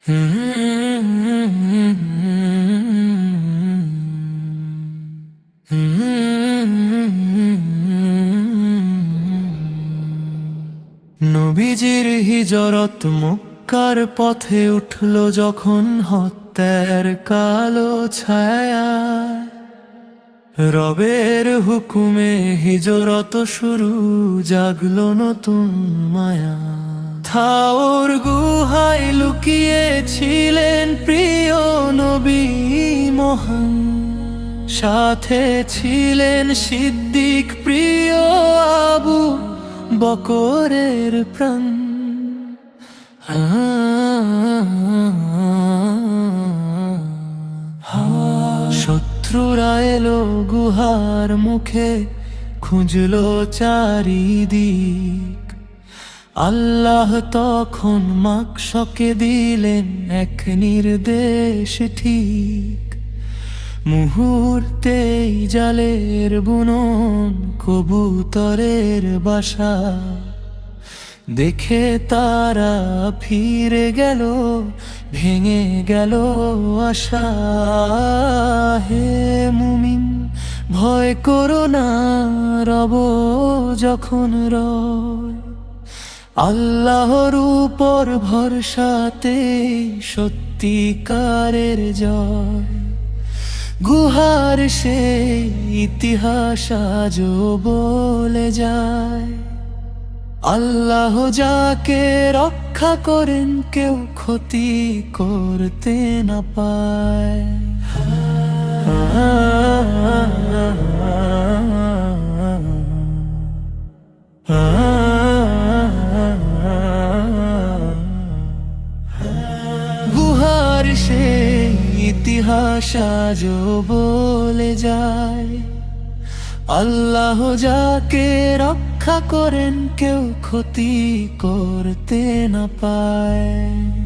নবীজির হিজরত মক্কার পথে উঠল যখন হত্যার কালো ছায়া, রবের হুকুমে হিজরত শুরু, জাগলো নতুন মায়া। থাওর গুহায় লুকিয়েছিলেন প্রিয় নবী মহান, সাথে ছিলেন সিদ্দিক প্রিয় আবু বকরের প্রাণ। শত্রুরা এলো গুহার মুখে, খুঁজলো চারিদিক। আল্লাহ তখন মাকশকে দিলেন এক নির্দেশ ঠিক। মুহূর্তেই জালের বুনন, কবুতরের বাসা দেখে তারা ফিরে গেল, ভেঙে গেল আশা। হে মুমিন ভয় করো না, রব যখন রয়, আল্লাহর উপর ভরসাতে সত্যিকারের জয়। গুহার সেই ইতিহাস আজও বলে যায়, আল্লাহ যাকে রক্ষা করেন কেউ ক্ষতি করতে না পায়। গুহার সেই ইতিহাস আজও বলে যায়, আল্লাহ যাকে রক্ষা করেন কেউ ক্ষতি করতে না পায়।